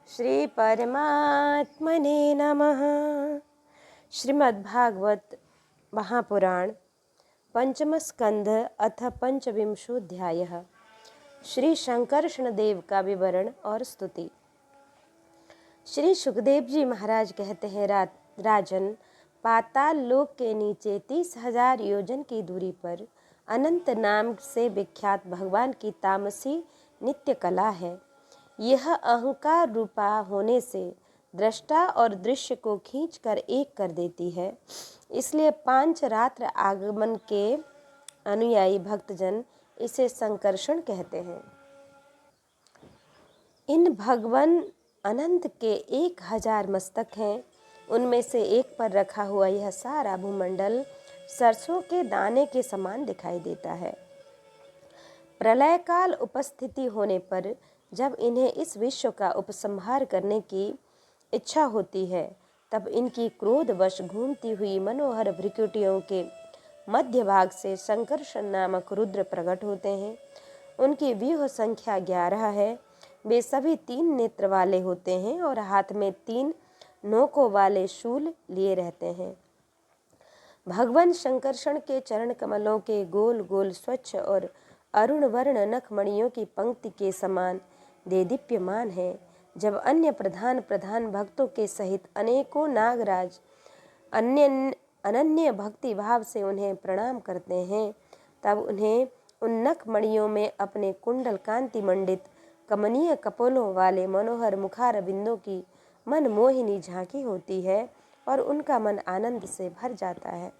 श्री परमात्मने नमः। श्रीमद्भागवत महापुराण पंचम स्कंध अथ पंचविंशोऽध्यायः। श्री शंकरषण देव का विवरण और स्तुति। श्री सुखदेव जी महाराज कहते हैं, राजन, पाताल लोक के नीचे 30,000 योजन की दूरी पर अनंत नाम से विख्यात भगवान की तामसी नित्य कला है। यह अहंकार रूपा होने से दृष्टा और दृश्य को खींचकर एक कर देती है। इसलिए पांच रात्र आगमन के अनुयायी भक्तजन इसे संकर्षण कहते हैं। इन भगवान अनंत के 1,000 मस्तक हैं। उनमें से एक पर रखा हुआ यह सारा भूमंडल सरसों के दाने के समान दिखाई देता है। प्रलय काल उपस्थिति होने पर जब इन्हें इस विश्व का उपसंहार करने की इच्छा होती है, तब इनकी क्रोधवश घूमती हुई मनोहर भ्रिकुटियों के मध्य भाग से संकर्षण नामक रुद्र प्रकट होते हैं। उनकी व्यूह संख्या 11 है। वे सभी 3 नेत्र वाले होते हैं और हाथ में 3 नोकों वाले शूल लिए रहते हैं। भगवान शंकरषण के चरण कमलों के गोल गोल स्वच्छ और अरुण वर्ण नखमणियों की पंक्ति के समान देदीप्यमान है। जब अन्य प्रधान भक्तों के सहित अनेकों नागराज अनन्य भक्ति भाव से उन्हें प्रणाम करते हैं, तब उन्हें उन नखमणियों में अपने कुंडल कांति मंडित कमनीय कपोलों वाले मनोहर मुखार बिंदों की मन मोहिनी झांकी होती है और उनका मन आनंद से भर जाता है।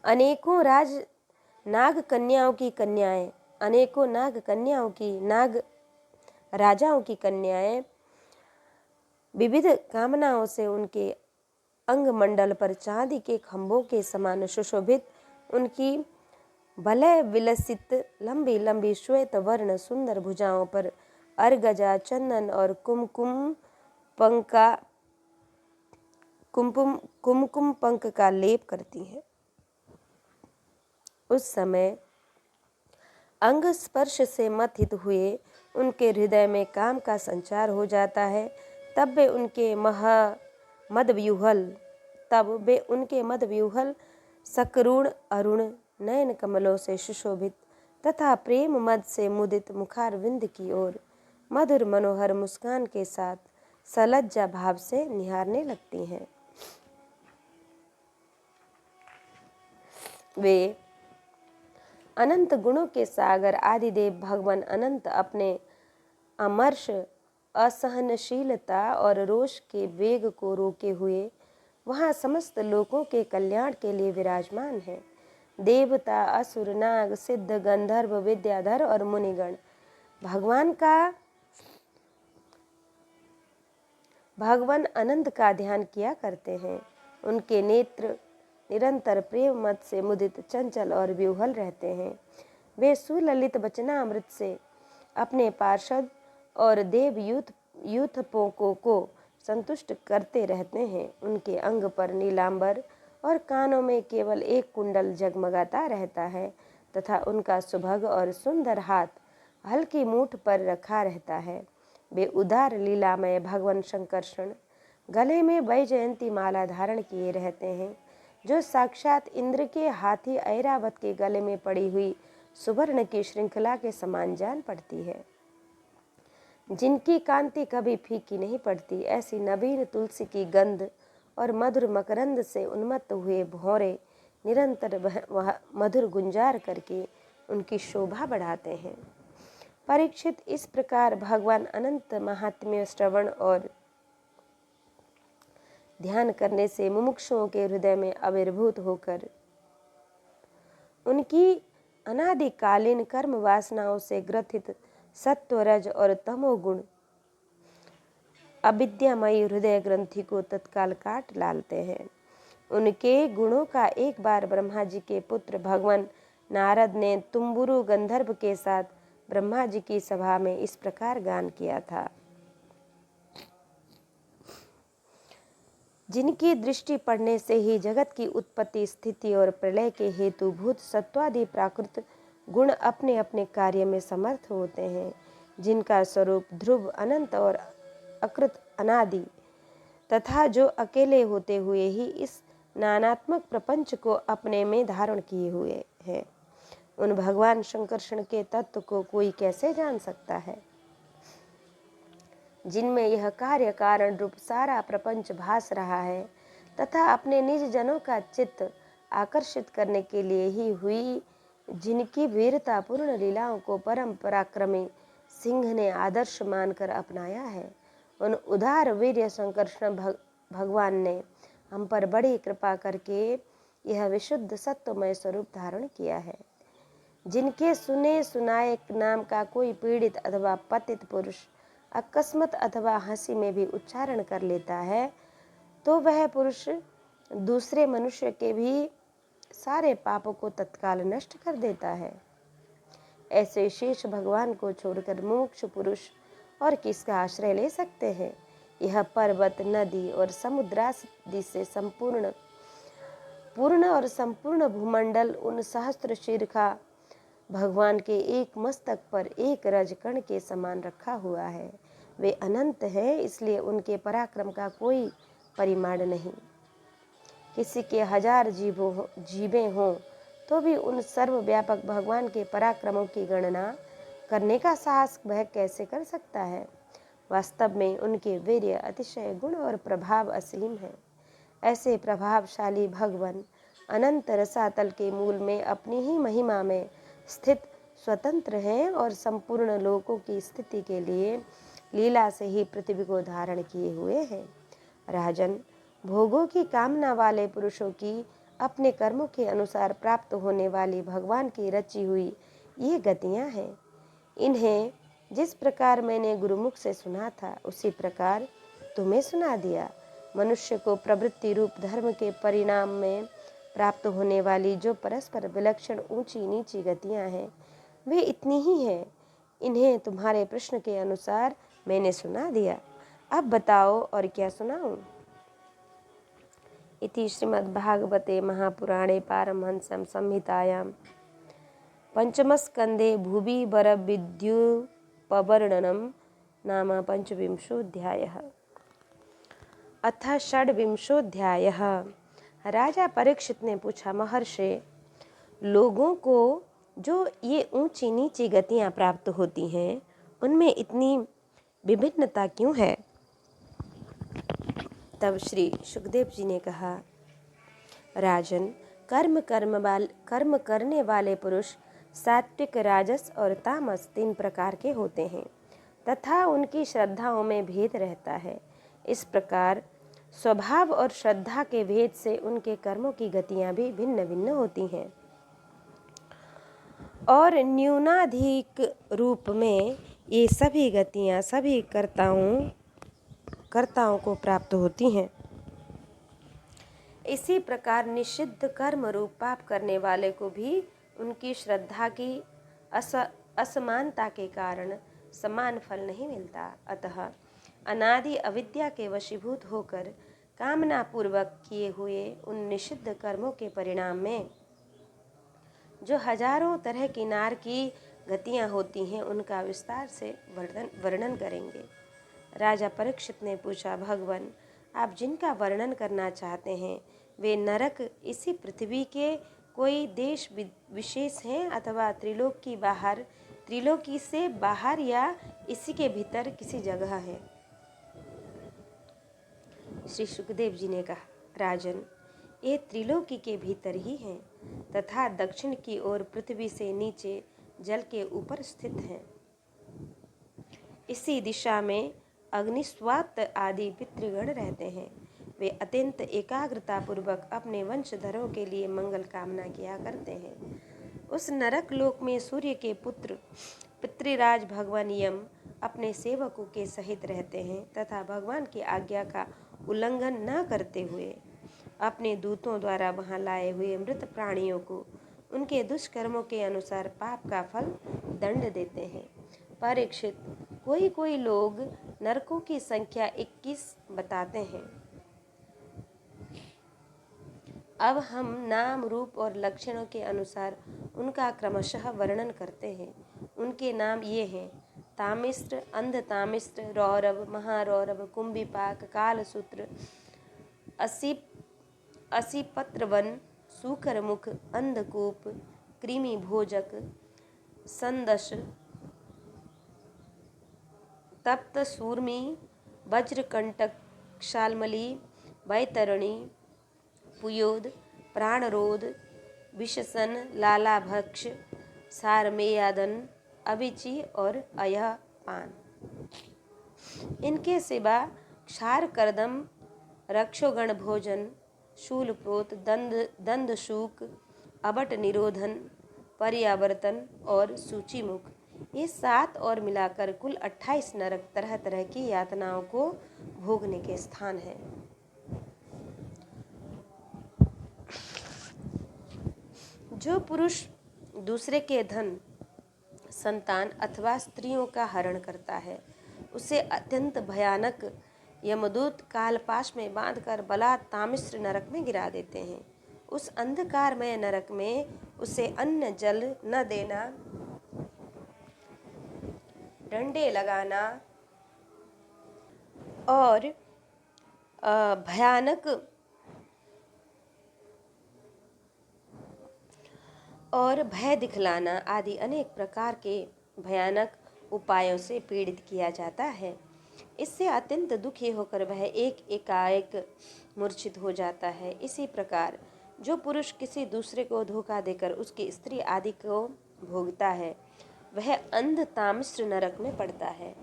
अनेकों नाग कन्याओं की राजाओं की कन्याएं विविध कामनाओं से उनके अंग मंडल पर चांदी के खंभों के समान सुशोभित, उनकी वलय विलसित लंबी लंबी श्वेत वर्ण सुंदर भुजाओं पर अर्गजा, चंदन और कुमकुम पंक का लेप करती है। उस समय अंग स्पर्श से मथित हुए उनके हृदय में काम का संचार हो जाता है। तब वे उनके मदव्यूहल सकरुण अरुण नयन कमलों से सुशोभित तथा प्रेम मद से मुदित मुखारविंद की ओर मधुर मनोहर मुस्कान के साथ सलज्जा भाव से निहारने लगती हैं। वे अनंत गुणों के सागर आदिदेव भगवान अनंत अपने अमर्ष, असहनशीलता और रोष के वेग को रोके हुए वहाँ समस्त लोकों के कल्याण के लिए विराजमान है। देवता, असुर, नाग, सिद्ध, गंधर्व, विद्याधर और मुनिगण भगवान अनंत का ध्यान किया करते हैं। उनके नेत्र निरंतर प्रेम मत से मुदित, चंचल और व्यूहल रहते हैं। वे सुललित वचनामृत से अपने पार्षद और देव यूथपों को संतुष्ट करते रहते हैं। उनके अंग पर नीलांबर और कानों में केवल एक कुंडल जगमगाता रहता है तथा उनका सुभग और सुंदर हाथ हल्की मूठ पर रखा रहता है। वे उदार लीलामय भगवान शंकरषण गले में वैजयंती माला धारण किए रहते हैं, जो साक्षात इंद्र के हाथी ऐरावत के गले में पड़ी हुई सुवर्ण की श्रृंखला के समान जान पड़ती है। जिनकी कांति कभी फीकी नहीं पड़ती, ऐसी नवीन तुलसी की गंध और मधुर मकरंद से उन्मत्त हुए भौरे निरंतर मधुर गुंजार करके उनकी शोभा बढ़ाते हैं। परीक्षित, इस प्रकार भगवान अनंत महात्म्य श्रवण और ध्यान करने से मुमुक्षुओं के हृदय में आविर्भूत होकर उनकी अनादिकालीन कर्म वासनाओं से ग्रथित सत्व, रज और तमोगुण अविद्यामयी हृदय ग्रंथि को तत्काल काट डालते हैं। उनके गुणों का एक बार ब्रह्मा जी के पुत्र भगवान नारद ने तुम्बुरु गंधर्व के साथ ब्रह्मा जी की सभा में इस प्रकार गान किया था। जिनकी दृष्टि पड़ने से ही जगत की उत्पत्ति, स्थिति और प्रलय के हेतुभूत सत्वादि प्राकृत गुण अपने अपने कार्य में समर्थ होते हैं, जिनका स्वरूप ध्रुव, अनंत और अकृत अनादि तथा जो अकेले होते हुए ही इस नानात्मक प्रपंच को अपने में धारण किए हुए हैं, उन भगवान शंकरषण के तत्व को कोई कैसे जान सकता है, जिनमें यह कार्य कारण रूप सारा प्रपंच भास रहा है तथा अपने निज जनों का चित्त आकर्षित करने के लिए ही हुई, जिनकी वीरता पूर्ण लीलाओं को परम पराक्रमी सिंह ने आदर्श मानकर अपनाया है, उन उदार वीर्य संकर्षण भगवान ने हम पर बड़ी कृपा करके यह विशुद्ध सत्वमय स्वरूप धारण किया है। जिनके सुने सुनाए नाम का कोई पीड़ित अथवा पतित पुरुष अकस्मात अथवा हंसी में भी उच्चारण कर लेता है, तो वह पुरुष दूसरे मनुष्य के भी सारे पापों को तत्काल नष्ट कर देता है। ऐसे शेष भगवान को छोड़कर मोक्ष पुरुष और किसका आश्रय ले सकते हैं। यह पर्वत, नदी और समुद्रादि से पूर्ण और संपूर्ण भूमंडल उन सहस्त्र शीर्षा भगवान के एक मस्तक पर एक रजकण के समान रखा हुआ है। वे अनंत हैं, इसलिए उनके पराक्रम का कोई परिमाण नहीं। किसी के 1000 जीवें हों तो भी उन सर्वव्यापक भगवान के पराक्रमों की गणना करने का साहस वह कैसे कर सकता है। वास्तव में उनके वीर्य, अतिशय गुण और प्रभाव असीम है। ऐसे प्रभावशाली भगवान अनंत रसातल के मूल में अपनी ही महिमा में स्थित स्वतंत्र हैं और संपूर्ण लोकों की स्थिति के लिए लीला से ही पृथ्वी को धारण किए हुए हैं। राजन, भोगों की कामना वाले पुरुषों की अपने कर्मों के अनुसार प्राप्त होने वाली भगवान की रची हुई ये गतियां हैं। इन्हें जिस प्रकार मैंने गुरुमुख से सुना था, उसी प्रकार तुम्हें सुना दिया। मनुष्य को प्रवृत्ति रूप धर्म के परिणाम में प्राप्त होने वाली जो परस्पर विलक्षण ऊंची नीची गतियां हैं, वे इतनी ही हैं। इन्हें तुम्हारे प्रश्न के अनुसार मैंने सुना दिया। अब बताओ और क्या सुनाऊं। इति श्रीमद्भागवते महापुराणे पारमहंस्यां संहितायां पंचमस्कन्धे भुवि वरविद्युपवर्णनं नाम पंचविंशोऽध्यायः। अथ षड्विंशोऽध्यायः। राजा परीक्षित ने पूछा, महर्षि, लोगों को जो ये ऊंची नीची गतियां प्राप्त होती हैं, उनमें इतनी विभिन्नता क्यों है। तब श्री सुखदेव जी ने कहा, राजन, कर्म करने वाले पुरुष सात्विक, राजस और तामस 3 प्रकार के होते हैं तथा उनकी श्रद्धाओं में भेद रहता है। इस प्रकार स्वभाव और श्रद्धा के भेद से उनके कर्मों की गतियां भी भिन्न भिन्न होती हैं और न्यूनाधिक रूप में ये सभी गतियां सभी कर्ताओं को प्राप्त होती हैं। इसी प्रकार निषिद्ध कर्म रूप पाप करने वाले को भी उनकी श्रद्धा की असमानता के कारण समान फल नहीं मिलता। अतः अनादि अविद्या के वशीभूत होकर कामना पूर्वक किए हुए उन निषिद्ध कर्मों के परिणाम में जो हजारों तरह की नार की गतियां होती हैं, उनका विस्तार से वर्णन करेंगे। राजा परीक्षित ने पूछा, भगवान, आप जिनका वर्णन करना चाहते हैं वे नरक इसी पृथ्वी के कोई देश विशेष हैं अथवा त्रिलोकी से बाहर या इसी के भीतर किसी जगह है। श्री सुखदेव जी ने कहा, राजन, ये त्रिलोकी के भीतर ही हैं तथा दक्षिण की ओर पृथ्वी से नीचे जल के ऊपर स्थित हैं। इसी दिशा में अग्निस्वात आदि पितृगण रहते हैं। वे अत्यंत एकाग्रता पूर्वक अपने वंशधरों के लिए मंगल कामना किया करते हैं। उस नरक लोक में सूर्य के पुत्र पितृराज भगवान यम अपने सेवकों के सहित रहते हैं तथा भगवान की आज्ञा का उल्लंघन न करते हुए अपने दूतों द्वारा वहां लाए हुए मृत प्राणियों को उनके दुष्कर्मों के अनुसार पाप का फल दंड देते हैं। परीक्षित, कोई लोग नरकों की संख्या 21 बताते हैं। अब हम नाम, रूप और लक्षणों के अनुसार उनका क्रमशः वर्णन करते हैं। उनके नाम ये हैं: तामिस्र, अंधतामिस्र, रौरव, महारौरव, कुंभीपाक, कालसूत्र, असीपत्रवन, सूकरमुख, अंधकूप, कृमिभोजक, संदश, तप्त सूर्मी, वज्रकंटक, शाल्मली, वैतरणी, पुयोद, प्राणरोध, विषसन, लालाभक्ष, सारमेयादन, अभिची और अयपान। इनके सिवा क्षार कर्दम, रक्षोगण भोजन, शूलप्रोत, दंदशूक, अबट निरोधन, पर्यावर्तन और सूचीमुख, ये 7 और मिलाकर कुल 28 नरक तरह तरह की यातनाओं को भोगने के स्थान हैं। जो पुरुष दूसरे के धन, संतान अथवा स्त्रियों का हरण करता है, उसे अत्यंत भयानक यमदूत कालपाश में बांधकर बला तामिश्र नरक में गिरा देते हैं। उस अंधकारमय नरक में उसे अन्न जल न देना, डंडे लगाना और भयानक और भय दिखलाना आदि अनेक प्रकार के भयानक उपायों से पीड़ित किया जाता है। इससे अत्यंत दुखी होकर वह एकाएक मूर्छित हो जाता है। इसी प्रकार जो पुरुष किसी दूसरे को धोखा देकर उसकी स्त्री आदि को भोगता है, वह अंध तामिश्र नरक में पड़ता है।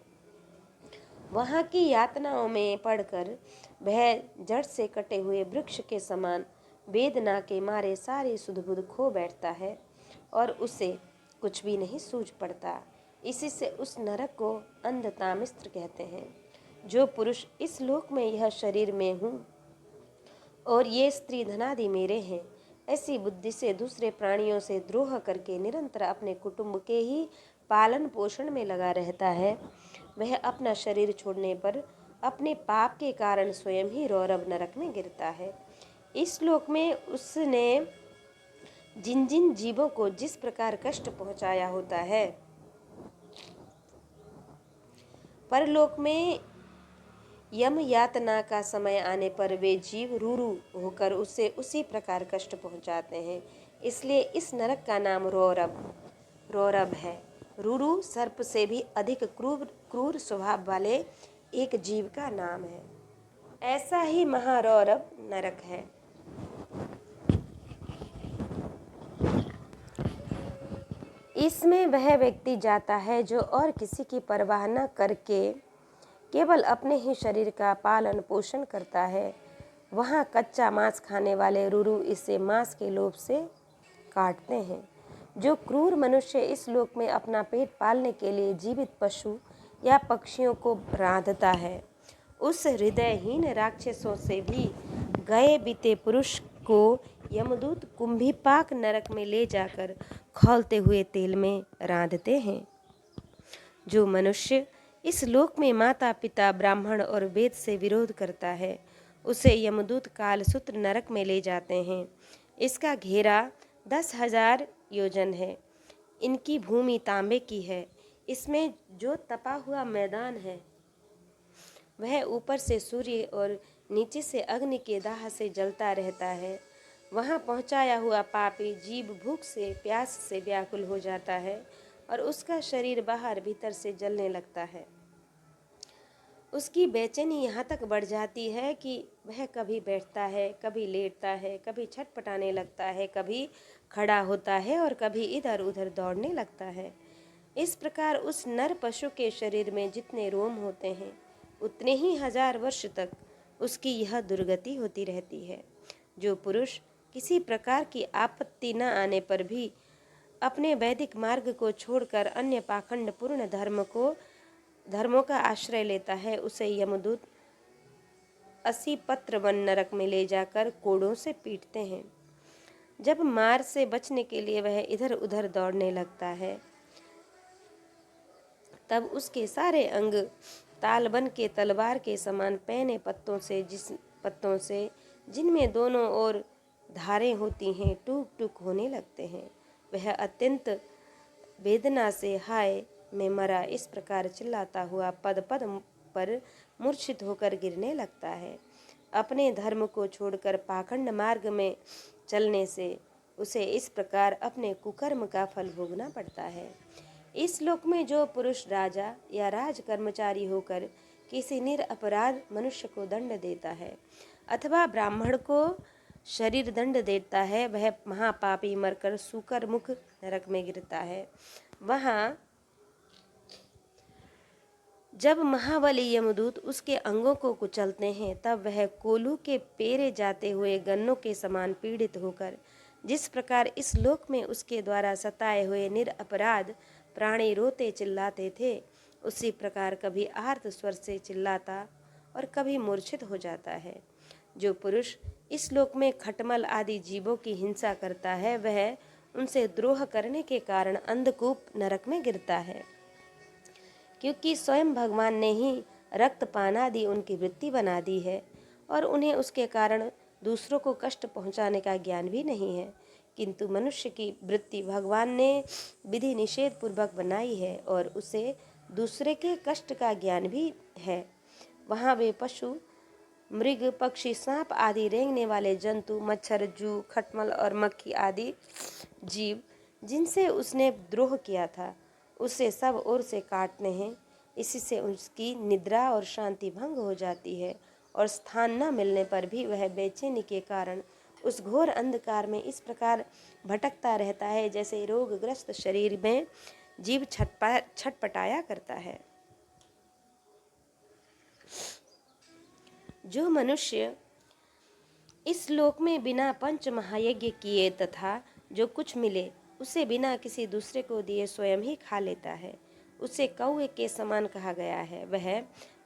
वहाँ की यातनाओं में पड़कर वह जड़ से कटे हुए वृक्ष के समान वेदना के मारे सारी सुध-बुध खो बैठता है और उसे कुछ भी नहीं सूझ पड़ता। इसी से उस नरक को अंध तामिश्र कहते हैं। जो पुरुष इस लोक में यह शरीर में हूँ और ये स्त्री धनादि मेरे हैं, ऐसी बुद्धि से दूसरे प्राणियों से द्रोह करके निरंतर अपने कुटुंब के ही पालन पोषण में लगा रहता है, वह अपना शरीर छोड़ने पर अपने पाप के कारण स्वयं ही रौरव नरक में गिरता है। इस श्लोक में उसने जिन जिन जीवों को जिस प्रकार कष्ट पहुंचाया होता है, परलोक में यम यातना का समय आने पर वे जीव रूरू होकर उसे उसी प्रकार कष्ट पहुंचाते हैं। इसलिए इस नरक का नाम रौरव है। रूरू सर्प से भी अधिक क्रूर स्वभाव वाले एक जीव का नाम है। ऐसा ही महारौरव नरक है। इसमें वह व्यक्ति जाता है जो और किसी की परवाह न करके केवल अपने ही शरीर का पालन पोषण करता है। वहाँ कच्चा मांस खाने वाले रूरू इसे मांस के लोभ से काटते हैं। जो क्रूर मनुष्य इस लोक में अपना पेट पालने के लिए जीवित पशु या पक्षियों को रांधता है, उस हृदयहीन राक्षसों से भी गए बीते पुरुष को यमदूत कुंभीपाक नरक में ले जाकर खौलते हुए तेल में रांधते हैं। जो मनुष्य इस लोक में माता पिता ब्राह्मण और वेद से विरोध करता है, उसे यमदूत कालसूत्र नरक में ले जाते हैं। इसका घेरा 10,000 योजन है। इनकी भूमि तांबे की है। इसमें जो तपा हुआ मैदान है, वह ऊपर से सूर्य और नीचे से अग्नि के दाह से जलता रहता है। वहाँ पहुँचाया हुआ पापी जीव भूख से प्यास से व्याकुल हो जाता है और उसका शरीर बाहर भीतर से जलने लगता है। उसकी बेचैनी यहाँ तक बढ़ जाती है कि वह कभी बैठता है, कभी लेटता है, कभी छटपटाने लगता है, कभी खड़ा होता है और कभी इधर उधर दौड़ने लगता है। इस प्रकार उस नर पशु के शरीर में जितने रोम होते हैं, उतने ही 1000 वर्ष तक उसकी यह दुर्गति होती रहती है। जो पुरुष किसी प्रकार की आपत्ति न आने पर भी अपने वैदिक मार्ग को छोड़कर अन्य पाखंडपूर्ण धर्मों का आश्रय लेता है, उसे यमदूत असीपत्रवन नरक में ले जाकर कोड़ों से पीटते हैं। जब मार से बचने के लिए वह इधर उधर दौड़ने लगता है, तब उसके सारे अंग तालबन के तलवार के समान पैने पत्तों से जिनमें दोनों ओर धारें होती हैं, टूक टूक होने लगते हैं। वह अत्यंत वेदना से हाय में मरा इस प्रकार चिल्लाता हुआ पद पद पर मूर्छित होकर गिरने लगता है। अपने धर्म को छोड़कर पाखंड मार्ग में चलने से उसे इस प्रकार अपने कुकर्म का फल भोगना पड़ता है। इस लोक में जो पुरुष राजा या राज कर्मचारी होकर किसी निरपराध मनुष्य को दंड देता है अथवा ब्राह्मण को शरीर दंड देता है, वह महापापी मरकर सूकर मुख नरक में गिरता है। वहाँ जब महाबली यमदूत उसके अंगों को कुचलते हैं, तब वह कोल्हू के पेरे जाते हुए गन्नों के समान पीड़ित होकर जिस प्रकार इस लोक में उसके द्वारा सताए हुए निरपराध प्राणी रोते चिल्लाते थे, उसी प्रकार कभी आर्त स्वर से चिल्लाता और कभी मूर्छित हो जाता है। जो पुरुष इस लोक में खटमल आदि जीवों की हिंसा करता है, वह उनसे द्रोह करने के कारण अंधकूप नरक में गिरता है, क्योंकि स्वयं भगवान ने ही रक्तपान आदि उनकी वृत्ति बना दी है और उन्हें उसके कारण दूसरों को कष्ट पहुंचाने का ज्ञान भी नहीं है। किंतु मनुष्य की वृत्ति भगवान ने विधि निषेध पूर्वक बनाई है और उसे दूसरे के कष्ट का ज्ञान भी है। वहाँ वे पशु, मृग, पक्षी, सांप आदि रेंगने वाले जंतु, मच्छर, जू, खटमल और मक्खी आदि जीव जिनसे उसने द्रोह किया था, उसे सब ओर से काटते हैं। इसी से उसकी निद्रा और शांति भंग हो जाती है और स्थान न मिलने पर भी वह बेचैनी के कारण उस घोर अंधकार में इस प्रकार भटकता रहता है जैसे रोगग्रस्त शरीर में जीव छटपटाया करता है। जो मनुष्य इस लोक में बिना पंच महायज्ञ किए तथा जो कुछ मिले उसे बिना किसी दूसरे को दिए स्वयं ही खा लेता है, उसे कौवे के समान कहा गया है। वह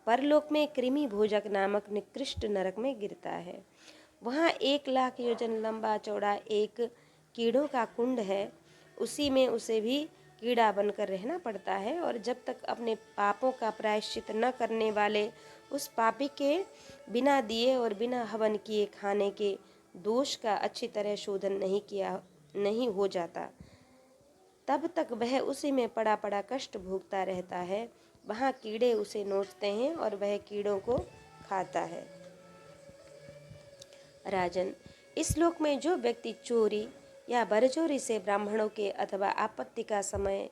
परलोक में कृमि भोजक नामक निकृष्ट नरक में गिरता है। वहाँ 1,00,000 योजन लंबा चौड़ा एक कीड़ों का कुंड है, उसी में उसे भी कीड़ा बनकर रहना पड़ता है और जब तक अपने पापों का प्रायश्चित न करने वाले उस पापी के बिना दिए और बिना हवन किए खाने के दोष का अच्छी तरह शोधन नहीं हो जाता, तब तक वह उसी में पड़ा पड़ा कष्ट भोगता रहता है। वहाँ कीड़े उसे नोचते हैं और वह कीड़ों को खाता है। राजन, इस लोक में जो व्यक्ति चोरी या बरचोरी से ब्राह्मणों के अथवा आपत्ति का समय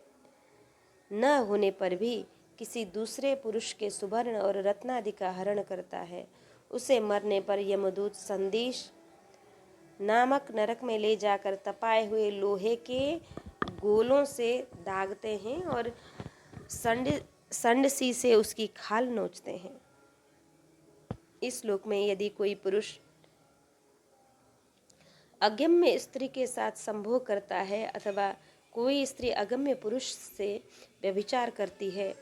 न होने पर भी किसी दूसरे पुरुष के सुवर्ण और रत्नादि का हरण करता है, उसे मरने पर यमदूत संदेश नामक नरक में ले जाकर तपाए हुए लोहे के गोलों से दागते हैं और संडसी से उसकी खाल नोचते हैं। इस लोक में यदि कोई पुरुष अगम्य स्त्री के साथ संभोग करता है अथवा कोई स्त्री अगम्य पुरुष से व्यभिचार करती है,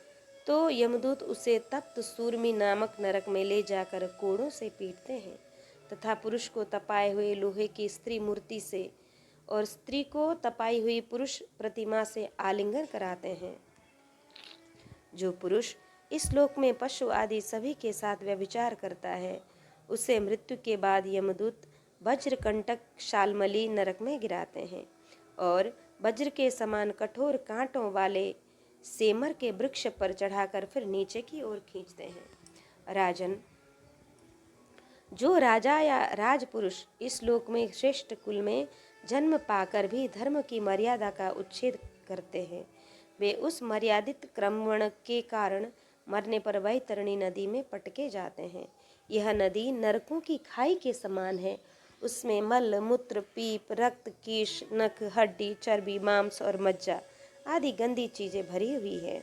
तो यमदूत उसे तप्त सूर्मी नामक नरक में ले जाकर कोड़ों से पीटते हैं तथा पुरुष को तपाए हुए लोहे की स्त्री मूर्ति से और स्त्री को तपाई हुई पुरुष प्रतिमा से आलिंगन कराते हैं। जो पुरुष इस लोक में पशु आदि सभी के साथ व्यभिचार करता है, उसे मृत्यु के बाद यमदूत वज्रकंटक शालमली नरक में गिराते हैं और वज्र के समान कठोर कांटों वाले सेमर के वृक्ष पर चढ़ाकर फिर नीचे की ओर खींचते हैं। राजन, जो राजा या राजपुरुष इस लोक में श्रेष्ठ कुल में जन्म पाकर भी धर्म की मर्यादा का उच्छेद करते हैं, वे उस मर्यादित क्रमण के कारण मरने पर वैतरणी नदी में पटके जाते हैं। यह नदी नरकों की खाई के समान है। उसमें मल, मूत्र, पीप, रक्त, कीश, नख, हड्डी, चर्बी, मांस और मज्जा आदि गंदी चीजें भरी हुई है।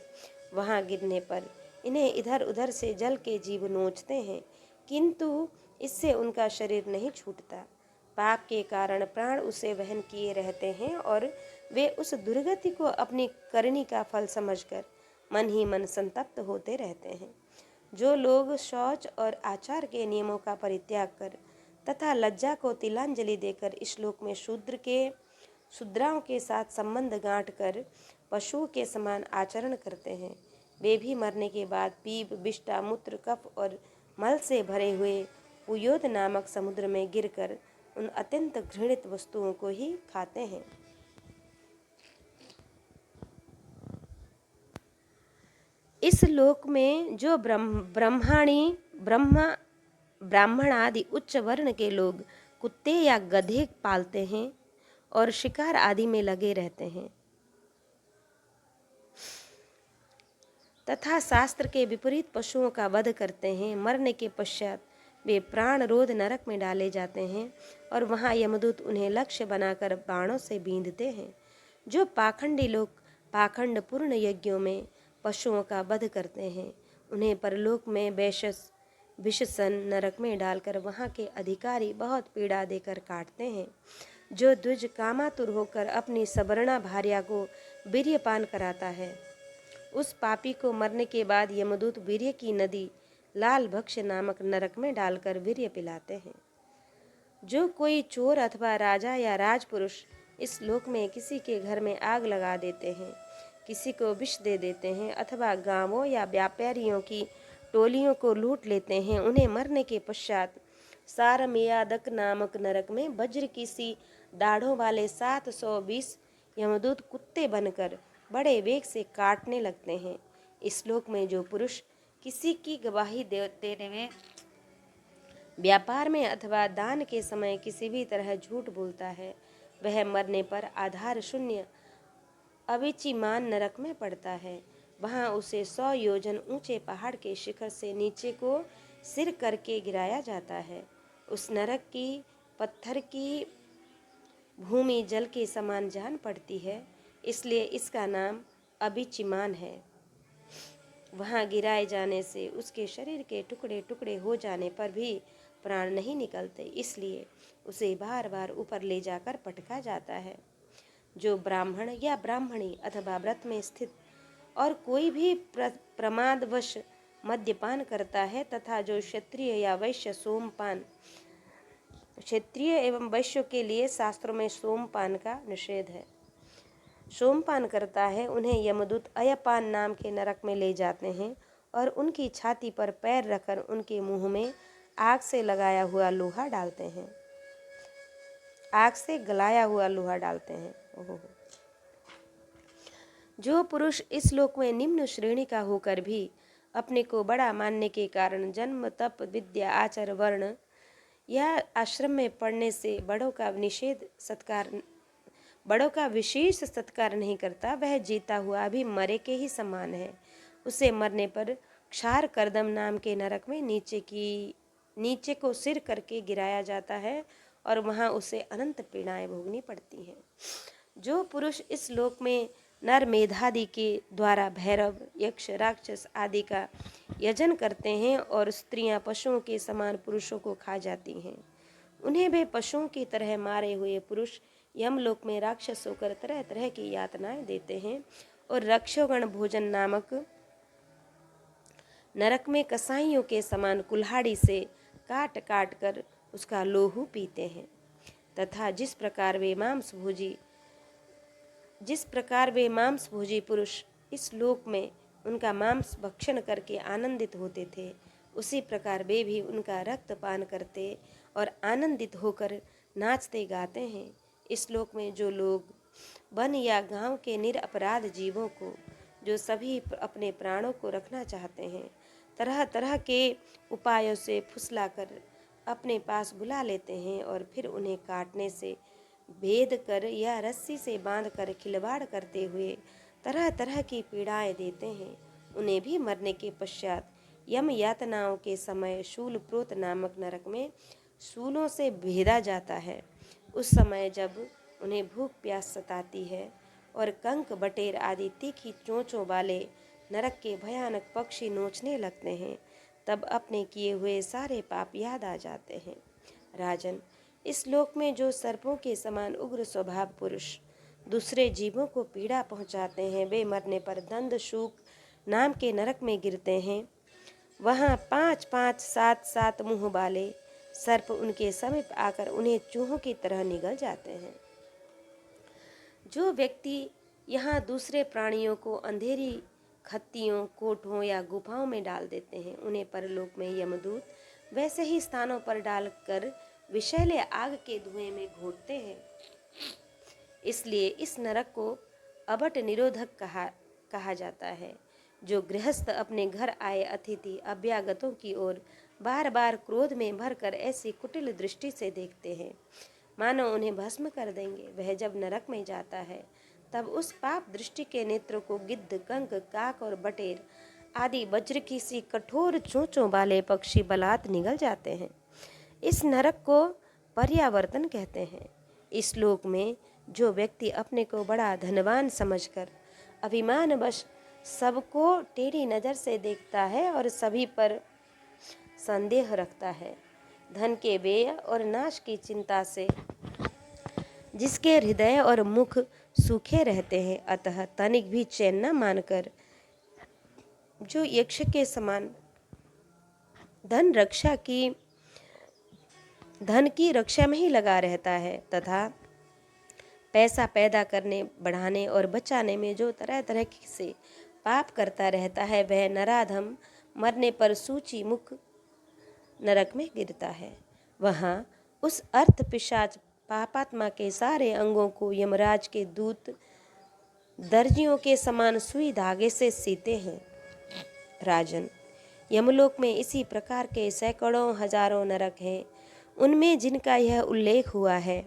वहां गिरने पर इन्हें इधर उधर से जल के जीव नोचते हैं, किंतु इससे उनका शरीर नहीं छूटता। पाप के कारण प्राण उसे वहन किए रहते हैं और वे उस दुर्गति को अपनी करनी का फल समझकर मन ही मन संतप्त होते रहते हैं। जो लोग शौच और आचार के नियमों का परित्याग कर तथा लज्जा को तिलांजलि देकर इस श्लोक में शूद्राओं के साथ संबंध गांठ कर पशुओं के समान आचरण करते हैं, वे भी मरने के बाद पीप, विष्टा, मूत्र, कफ और मल से भरे हुए पुयोद नामक समुद्र में गिरकर उन अत्यंत घृणित वस्तुओं को ही खाते हैं। इस लोक में जो ब्राह्मण आदि उच्च वर्ण के लोग कुत्ते या गधे पालते हैं और शिकार आदि में लगे रहते हैं तथा शास्त्र के विपरीत पशुओं का वध करते हैं, मरने के पश्चात वे प्राण रोध नरक में डाले जाते हैं और वहां यमदूत उन्हें लक्ष्य बनाकर बाणों से बींधते हैं। जो पाखंडी लोग पाखंड पूर्ण यज्ञों में पशुओं का वध करते हैं, उन्हें परलोक में विषसन नरक में डालकर वहां के अधिकारी बहुत पीड़ा देकर काटते हैं। जो द्विज कामातुर होकर अपनी सवर्णा भार्या को वीर्यपान कराता है, उस पापी को मरने के बाद यमदूत वीर्य की नदी लाल भक्ष नामक नरक में डालकर वीर्य पिलाते हैं। जो कोई चोर अथवा राजा या राजपुरुष इस लोक में किसी के घर में आग लगा देते हैं, किसी को विष दे देते हैं अथवा गांवों या व्यापारियों की टोलियों को लूट लेते हैं, उन्हें मरने के पश्चात सारमेयादक नामक नरक में वज्र की सी दाढ़ों वाले 720 यमदूत कुत्ते बनकर बड़े वेग से काटने लगते हैं। इस लोक में जो पुरुष किसी की गवाही देने में, व्यापार में अथवा दान के समय किसी भी तरह झूठ बोलता है, वह मरने पर आधार शून्य अविचिमान नरक में पड़ता है। वहां उसे 100 योजन ऊंचे पहाड़ के शिखर से नीचे को सिर करके गिराया जाता है। उस नरक की पत्थर की भूमि जल के समान जान पड़ती है, इसलिए इसका नाम अविचिमान है। वहां गिराए जाने से उसके शरीर के टुकड़े टुकड़े हो जाने पर भी प्राण नहीं निकलते, इसलिए उसे बार बार ऊपर ले जाकर पटका जाता है। जो ब्राह्मण या ब्राह्मणी अथवा व्रत में स्थित और कोई भी प्रमादवश मद्यपान करता है तथा जो क्षत्रिय या वैश्य सोमपान, क्षत्रिय एवं वैश्यों के लिए शास्त्रों में सोमपान का निषेध है, सोमपान करता है, उन्हें यमदूत अयपान नाम के नरक में ले जाते हैं और उनकी छाती पर पैर रखकर उनके मुंह में आग से लगाया हुआ लोहा डालते हैं, आग से गलाया हुआ लोहा डालते हैं। ओहो। जो पुरुष इस लोक में निम्न श्रेणी का होकर भी अपने को बड़ा मानने के कारण जन्म तप विद्या आचार वर्ण या आश्रम में पढ़ने से बड़ों का विशेष सत्कार नहीं करता, वह जीता हुआ भी मरे के ही समान है। उसे मरने पर क्षार कर्दम नाम के नरक में नीचे को सिर करके गिराया जाता है और वहां उसे अनंत पीड़ाएं भोगनी पड़ती हैं। जो पुरुष इस लोक में नर मेधादि के द्वारा भैरव यक्ष राक्षस आदि का यजन करते हैं और स्त्रियां पशुओं के समान पुरुषों को खा जाती हैं, उन्हें वे पशुओं की तरह मारे हुए पुरुष यमलोक में राक्षस होकर तरह तरह की यातनाएं देते हैं और रक्षोगण भोजन नामक नरक में कसाईयों के समान कुल्हाड़ी से काट काट कर उसका लोहू पीते हैं तथा जिस प्रकार वे मांस भोजी पुरुष इस लोक में उनका मांस भक्षण करके आनंदित होते थे, उसी प्रकार वे भी उनका रक्त पान करते और आनंदित होकर नाचते गाते हैं। इस लोक में जो लोग वन या गांव के निरपराध जीवों को, जो सभी अपने प्राणों को रखना चाहते हैं, तरह तरह के उपायों से फुसलाकर अपने पास बुला लेते हैं और फिर उन्हें काटने से, भेद कर या रस्सी से बांधकर खिलवाड़ करते हुए तरह तरह की पीड़ाएं देते हैं, उन्हें भी मरने के पश्चात यम यातनाओं के समय शूलप्रोत नामक नरक में शूलों से भेदा जाता है। उस समय जब उन्हें भूख प्यास सताती है और कंक बटेर आदि तीखी चोंचों वाले नरक के भयानक पक्षी नोचने लगते हैं, तब अपने किए हुए सारे पाप याद आ जाते हैं। राजन, इस लोक में जो सर्पों के समान उग्र स्वभाव पुरुष दूसरे जीवों को पीड़ा पहुंचाते हैं, वे मरने पर दंड शूक नाम के नरक में गिरते हैं। वहां 5-5 7-7 मुंह वाले सर्प उनके समीप आकर उन्हें चूहों की तरह निगल जाते हैं। जो व्यक्ति यहाँ दूसरे प्राणियों को अंधेरी खत्तियों, कोठों या गुफाओं में डाल देते हैं, उन्हें परलोक में यमदूत वैसे ही स्थानों पर डालकर विषैले आग के धुएं में घोटते हैं। इसलिए इस नरक को अबट निरोधक कहा जाता है। जो गृहस्थ अपने घर आए अतिथि अभ्यागतों की ओर बार बार क्रोध में भरकर ऐसी कुटिल दृष्टि से देखते हैं मानो उन्हें भस्म कर देंगे, वह जब नरक में जाता है तब उस पाप दृष्टि के नेत्रों को गिद्ध, कंक, काक और बटेर आदि वज्र की सी कठोर चोंचों वाले पक्षी बलात् निगल जाते हैं। इस नरक को पर्यावर्तन कहते हैं। इस लोक में जो व्यक्ति अपने को बड़ा धनवान समझकर अभिमानवश सबको टेढ़ी नज़र से देखता है और सभी पर संदेह रखता है, धन के व्यय और नाश की चिंता से जिसके हृदय और मुख सूखे रहते हैं, अतः तनिक भी चैन न मानकर जो यक्ष के समान धन की रक्षा में ही लगा रहता है तथा पैसा पैदा करने, बढ़ाने और बचाने में जो तरह तरह से पाप करता रहता है, वह नराधम मरने पर सूची मुख नरक में गिरता है। वहाँ उस अर्थ पिशाच पापात्मा के सारे अंगों को यमराज के दूत दर्जियों के समान सुई धागे से सीते हैं। राजन, यमलोक में इसी प्रकार के सैकड़ों हजारों नरक हैं। उनमें जिनका यह उल्लेख हुआ है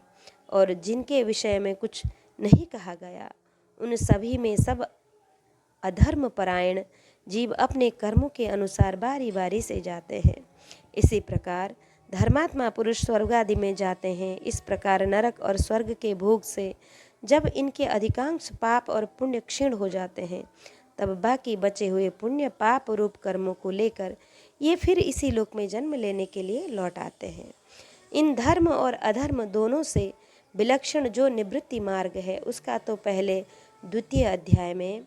और जिनके विषय में कुछ नहीं कहा गया, उन सभी में सब अधर्म परायण जीव अपने कर्मों के अनुसार बारी बारी से जाते हैं। इसी प्रकार धर्मात्मा पुरुष स्वर्गादि में जाते हैं। इस प्रकार नरक और स्वर्ग के भोग से जब इनके अधिकांश पाप और पुण्य क्षीण हो जाते हैं, तब बाकी बचे हुए पुण्य पाप रूप कर्मों को लेकर ये फिर इसी लोक में जन्म लेने के लिए लौट आते हैं। इन धर्म और अधर्म दोनों से विलक्षण जो निवृत्ति मार्ग है, उसका तो पहले द्वितीय अध्याय में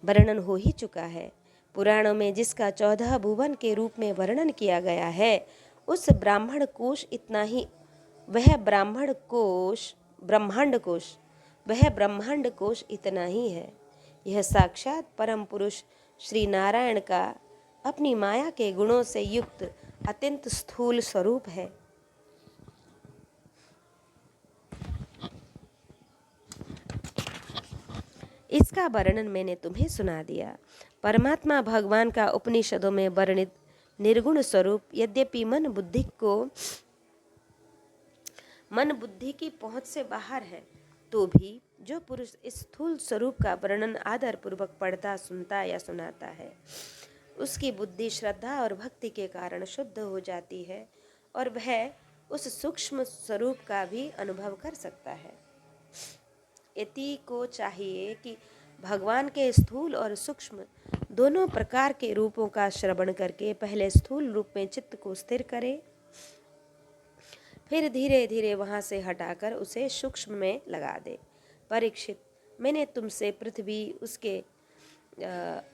वर्णन हो ही चुका है। पुराणों में जिसका 14 भुवन के रूप में वर्णन किया गया है, उस ब्राह्मण कोश इतना ही, वह ब्रह्मांड कोश इतना ही है। यह साक्षात परम पुरुष श्री नारायण का अपनी माया के गुणों से युक्त अत्यंत स्थूल स्वरूप है। इसका वर्णन मैंने तुम्हें सुना दिया। परमात्मा भगवान का उपनिषदों में वर्णित निर्गुण स्वरूप यद्यपि मन बुद्धि की पहुंच से बाहर है, तो भी जो पुरुष इस स्थूल स्वरूप का वर्णन आदर पूर्वक पढ़ता, सुनता या सुनाता है, उसकी बुद्धि श्रद्धा और भक्ति के कारण शुद्ध हो जाती है और वह उस सूक्ष्म स्वरूप का भी अनुभव कर सकता है। यति को चाहिए कि भगवान के स्थूल और सूक्ष्म दोनों प्रकार के रूपों का श्रवण करके पहले स्थूल रूप में चित्त को स्थिर करे, फिर धीरे धीरे वहां से हटाकर उसे सूक्ष्म में लगा दे। परीक्षित, मैंने तुमसे पृथ्वी, उसके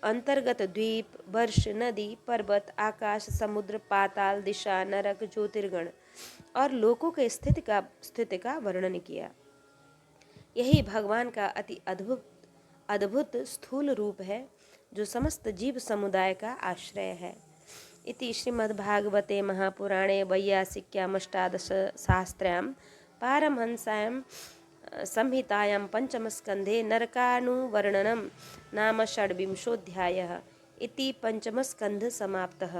अंतर्गत द्वीप, वर्ष, नदी, पर्वत, आकाश, समुद्र, पाताल, दिशा, नरक, ज्योतिर्गण और लोकों के स्थिति का वर्णन किया। यही भगवान का अति अद्भुत स्थूल रूप है, जो समस्त जीव समुदाय का आश्रय है। इति श्रीमद्भागवते महापुराणे वैयासिक्यामष्टादश शास्त्र्यां पारमहंस्यां संहितायां पंचमस्कन्धे नरकानुवर्णनं नाम षड्विंशोऽध्यायः। इति पंचमस्कन्ध समाप्तः।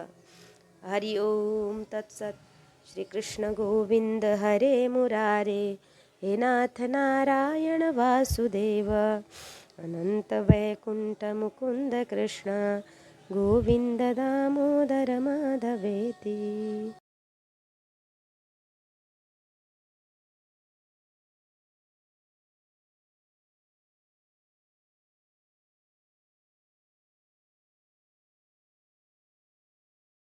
हरि ओम तत्सत्। श्री कृष्ण गोविंद हरे मुरारे, हे नाथ नारायण वासुदेव, अनंत वैकुंठ मुकुंद कृष्ण, गोविंद दामोदर माधवेति।